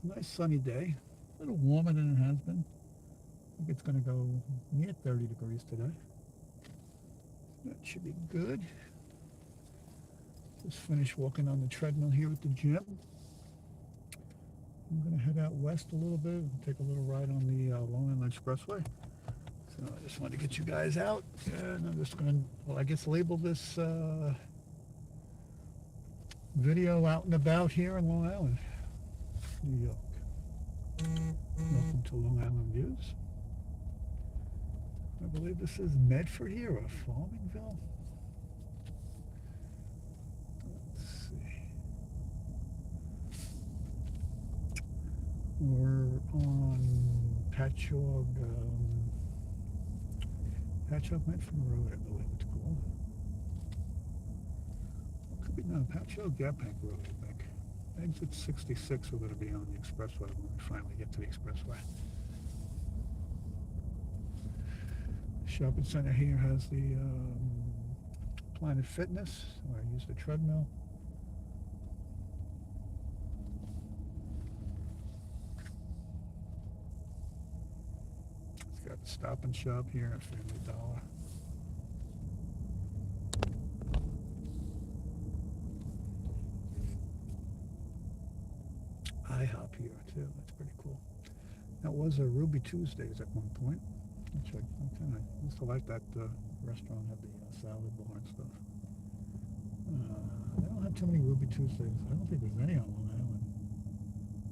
Nice sunny day. A little warmer than it has been. I think it's going to go near 30 degrees today. That should be good. Just finished walking on the treadmill here at the gym. I'm going to head out west a little bit and take a little ride on the Long Island Expressway. So I just wanted to get you guys out. And I'm just going to, well, I guess label this video out and about here in Long Island, New York. Welcome to Long Island Views. I believe this is Medford here, or Farmingville. Let's see. We're on Patchogue Medford Road, I believe it's called. Could be no, Patchogue Gaphank Road, I think. Exit 66, we're going to be on the expressway when we finally get to the expressway. Shopping center here has the Planet Fitness, where I use the treadmill. It's got the Stop and Shop here at Family Dollar. IHOP here too, that's pretty cool. That was a Ruby Tuesdays at one point, which I used to like that restaurant, had the salad bar and stuff. They don't have too many Ruby Tuesdays. I don't think there's any on Long Island.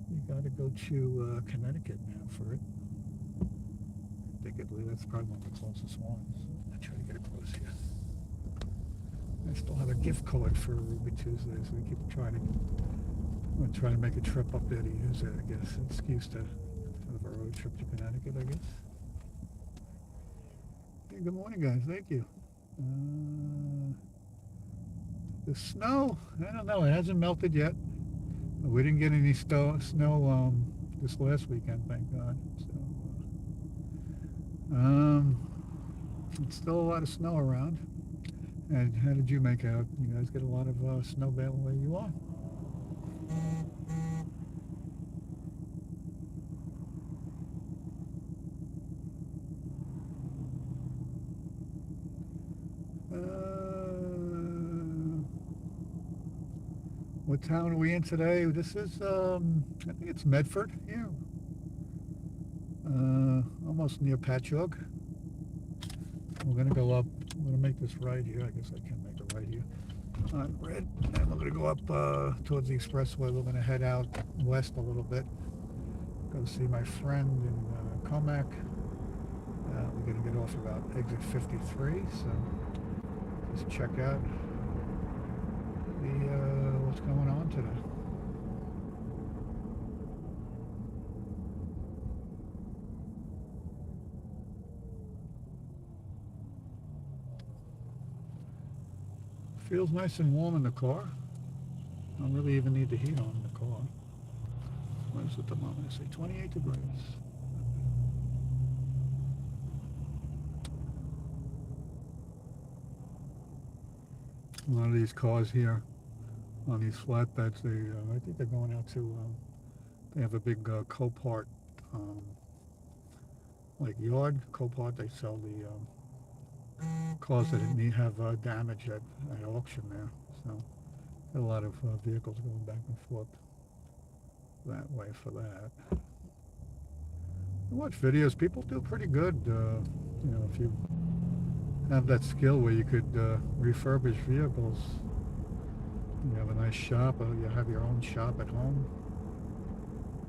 You got to go to Connecticut now for it. I believe that's probably one of the closest ones. I'll try to get it close here. I still have a gift card for Ruby Tuesdays, so we keep trying to. I'm going to try to make a trip up there to use it, I guess. An excuse to have a road trip to Connecticut, I guess. Hey, good morning, guys. Thank you. The snow, I don't know. It hasn't melted yet. We didn't get any snow this last weekend, thank God. So, it's still a lot of snow around. And how did you make out? You guys get a lot of snow bailing where you are? What town are we in today? This is, I think it's Medford here. Almost near Patchogue. We're going to go up. I'm going to make this right here. I guess I can make it right here. On red. And we're going to go up towards the expressway. We're going to head out west a little bit. Go see my friend in Commute. We're going to get off about exit 53. So just check out what's going on today. Feels nice and warm in the car. I don't really even need the heat on in the car. What is it at the moment? I say 28 degrees. A lot of these cars here on these flatbeds, I think they're going out to, they have a big Copart, like yard, Copart. They sell the cars that have damage at auction there. So a lot of vehicles going back and forth that way for that. I watch videos. People do pretty good, if you have that skill where you could refurbish vehicles. You have a nice shop, or you have your own shop at home.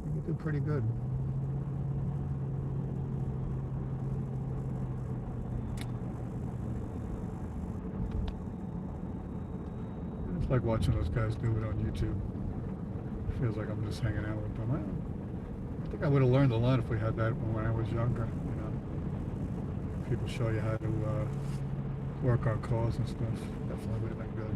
You can do pretty good. It's like watching those guys do it on YouTube. It feels like I'm just hanging out with them. I think I would have learned a lot if we had that when I was younger. People show you how to work on cars and stuff. Definitely would have been good.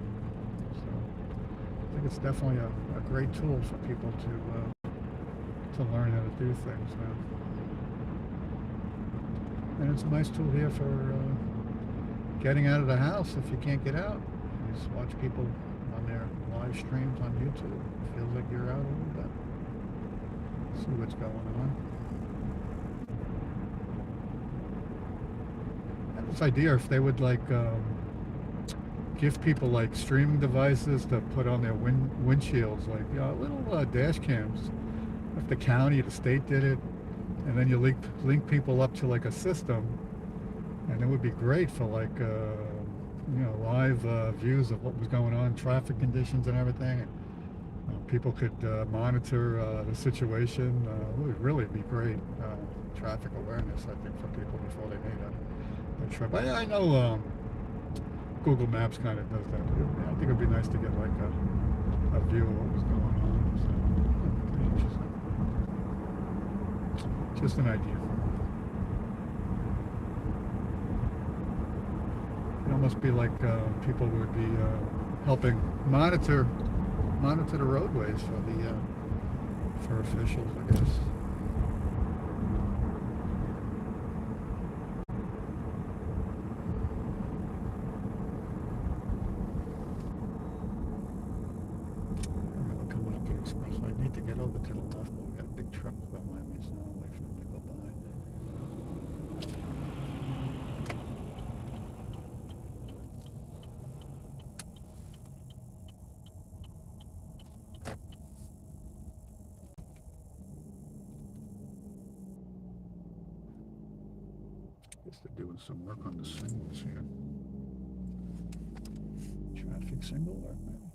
So I think it's definitely a great tool for people to learn how to do things now. And it's a nice tool here for getting out of the house if you can't get out. You just watch people on their live streams on YouTube. It feels like you're out a little bit. See what's going on. I had this idea if they would like give people like streaming devices to put on their windshields, like little dash cams. If the county, the state did it, and then you link people up to like a system, and it would be great for like live views of what was going on, traffic conditions and everything. And, people could monitor the situation. It would really be great traffic awareness, I think, for people before they made a trip. I know Google Maps kind of does that. I think it'd be nice to get like a view of what was going on. So, pretty interesting. Just an idea. It almost be like people would be helping monitor the roadways for officials, I guess. Coming up to Expressway. I need to get over to the left, but we got a big truck behind me, so I'll wait for him to go by. They're doing some work on the signals here. Traffic signal or maybe.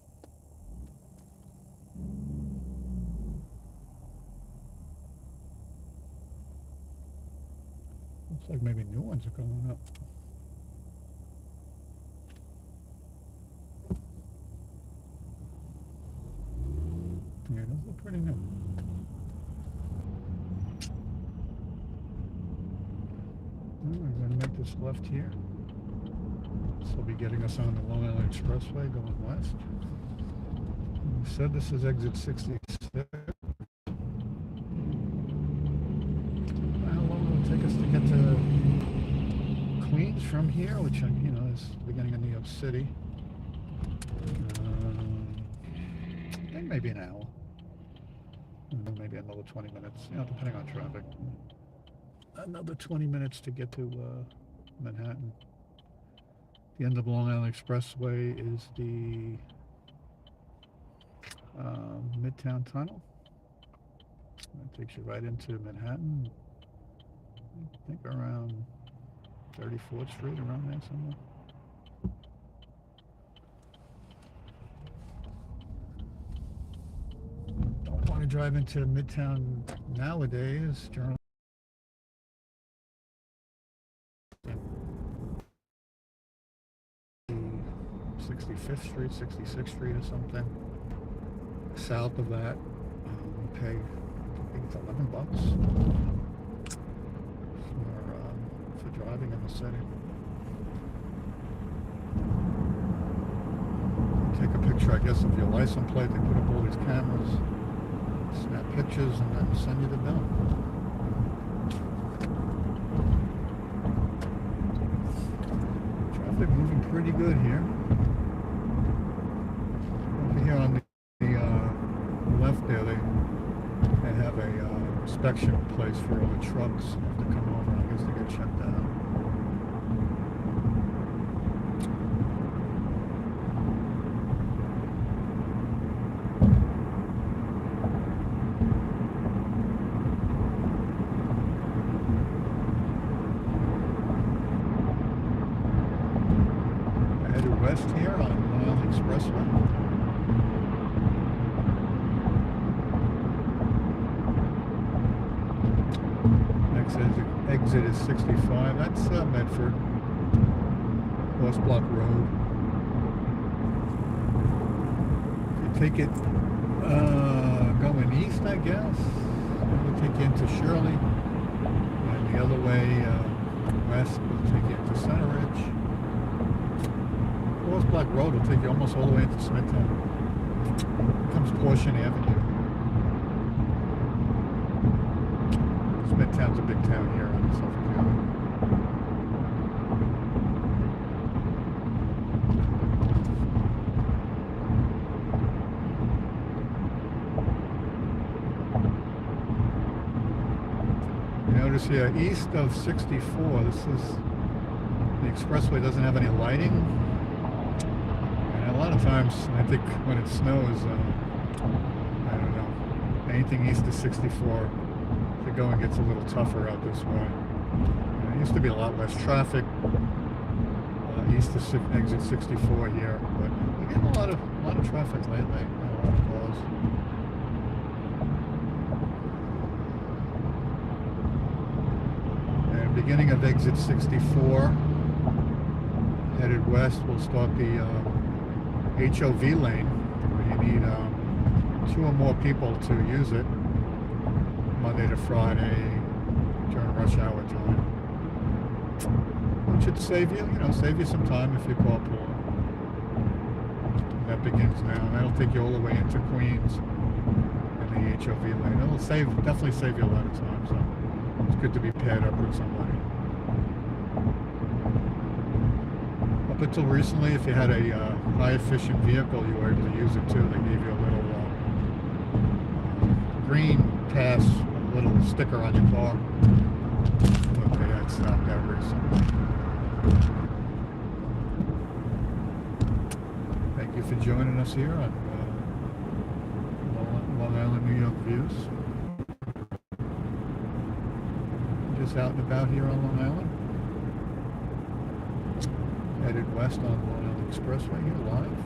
Looks like maybe new ones are going up. Yeah, those look pretty new. I'm going to make this left here. This will be getting us on the Long Island Expressway going west. We said this is exit 66. How long will it take us to get to Queens from here, which is the beginning of New York City? I think maybe an hour. Maybe another 20 minutes, depending on traffic. Another 20 minutes to get to Manhattan. The end of Long Island Expressway is the Midtown Tunnel. That takes you right into Manhattan. I think around 34th Street, around there somewhere. Don't want to drive into Midtown nowadays. 65th Street, 66th Street or something. South of that, we pay, I think it's $11 for driving in the city. Take a picture, I guess, of your license plate. They put up all these cameras, snap pictures, and then send you the bill. Traffic moving pretty good here. Over here on the left there, they have a inspection place for all the trucks. You have to come over, I guess, to get checked out. West here on Long Island Expressway. Next exit is 65. That's Medford. West Block Road. If you take it going east, I guess, it will take you into Shirley. And the other way west will take you into Center Ridge. West Block Road will take you almost all the way into Smithtown. It comes Portion Avenue. Smithtown's a big town here in Suffolk County. notice here, east of 64, this is, the expressway doesn't have any lighting. And a lot of times, I think when it snows, I don't know, anything east of 64, the going gets a little tougher out this way. And there used to be a lot less traffic east of exit 64 here, but we're getting a lot of traffic lately, a lot of cars. And beginning of exit 64, headed west, we'll start the HOV lane, where you need 2 or more people to use it, Monday to Friday during rush hour time. Which should save you some time if you carpool. That begins now, and that'll take you all the way into Queens and the HOV lane. It'll definitely save you a lot of time, so it's good to be paired up with somebody. Up until recently, if you had a high-efficient vehicle, you were able to use it too. They gave you a little green pass, a little sticker on your car. But they had stopped that recently. Thank you for joining us here on Long Island, New York Views. Just out and about here on Long Island. Headed west on Long Island Expressway here live.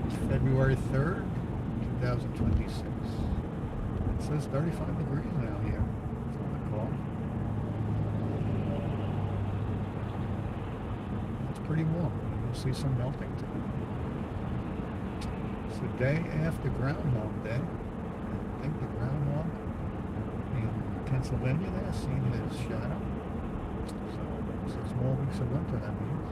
It's February 3rd, 2026. It says 35 degrees now here on the call. It's pretty warm. You'll see some melting today. It's the day after Groundhog Day. I think the groundhog in Pennsylvania there seen his shadow. So 6 more weeks of winter, that means.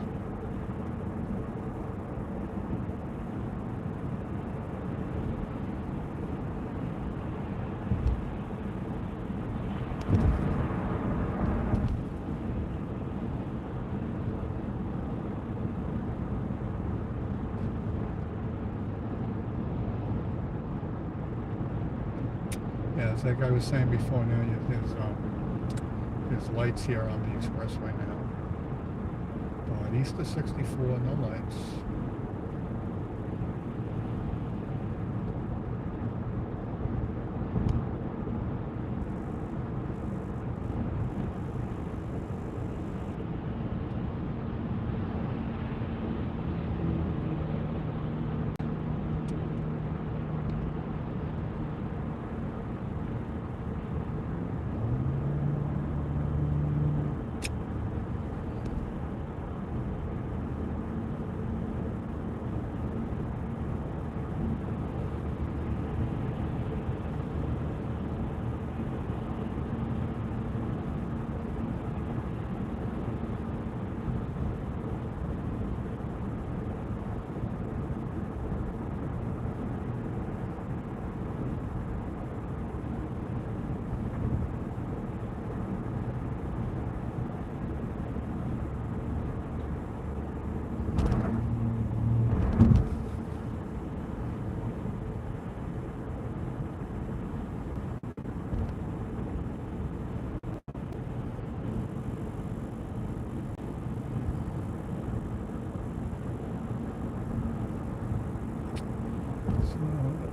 Yeah, it's like I was saying before, now there's lights here on the expressway now. But east of 64, no lights.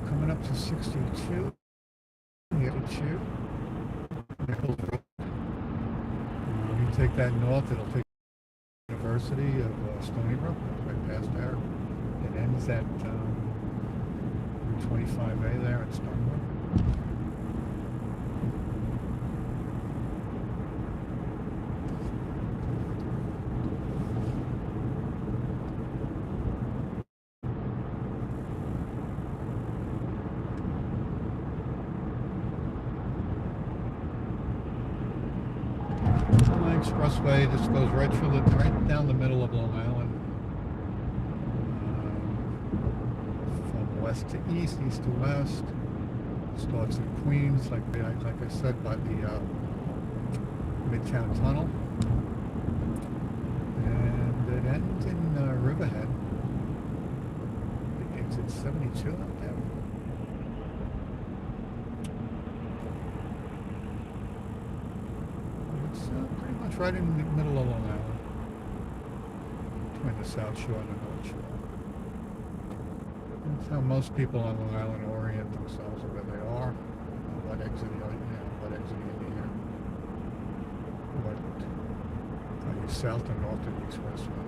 Coming up to 62, here to Chew. You take that north, it'll take the University of Stony Brook, right past there. It ends at 25A there at Stony Brook. Expressway just goes right down the middle of Long Island, from west to east, east to west. Starts in Queens, like I said, by the Midtown Tunnel, and it ends in Riverhead. The exit 72 out there. right in the middle of Long Island, between the South Shore and the North Shore. That's how most people on Long Island orient themselves where they are, what exit what exit you near, what are you south or north of the Expressway.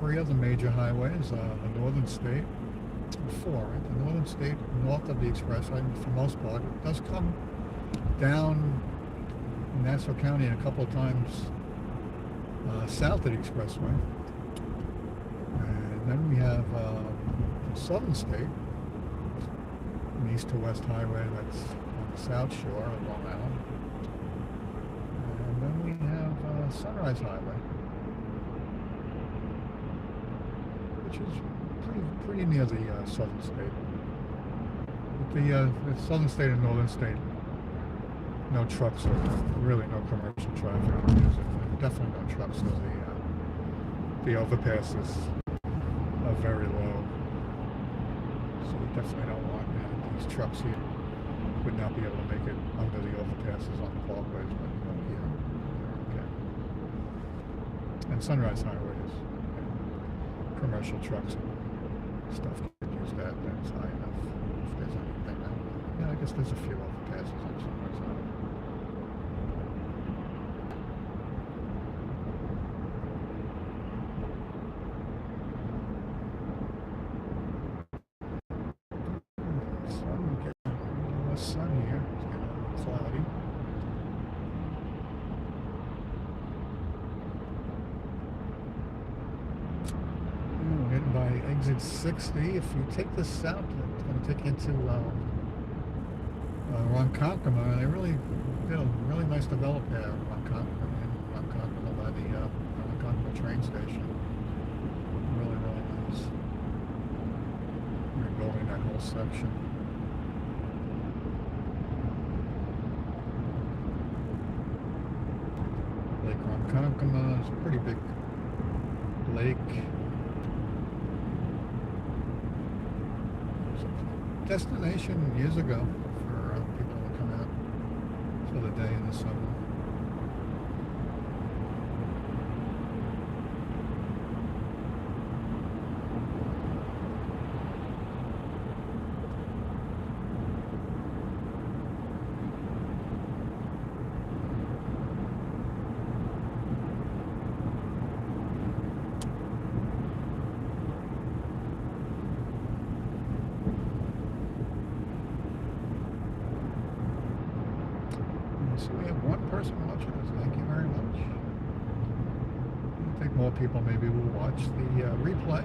Three other major highways, the Northern State, four, right? The Northern State north of the Expressway, for the most part, it does come down Nassau County a couple of times south of the Expressway. And then we have the Southern State, an east to west highway that's on the South Shore of Long Island. And then we have Sunrise Highway, which is pretty near the Southern State. But the Southern State and Northern State, no trucks or really no commercial traffic. Definitely no trucks, so the overpasses are very low. So you definitely don't want these trucks here. Would not be able to make it under the overpasses on the parkways, but here, okay. And Sunrise Highway is commercial trucks and stuff can use that. That's high enough. If there's anything, I guess there's a few overpasses on Sunrise Highway. Sun here. It's getting a little cloudy. We're heading by exit 60. If you take this south, it's going to take you into Ronkonkoma. They really did a really nice develop there, Ronkonkoma by the Ronkonkoma train station. Really, really nice. Rebuilding that whole section. Lake Ronkonkoma is a pretty big lake. It was a destination years ago for people to come out for the day in the summer. So we have one person watching us. Thank you very much. I think more people maybe will watch the replay.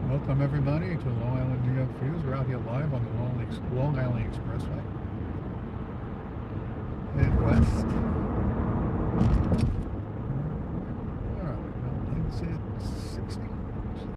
Welcome everybody to Long Island, New York Views. We're out here live on the Long Island Expressway. Head west.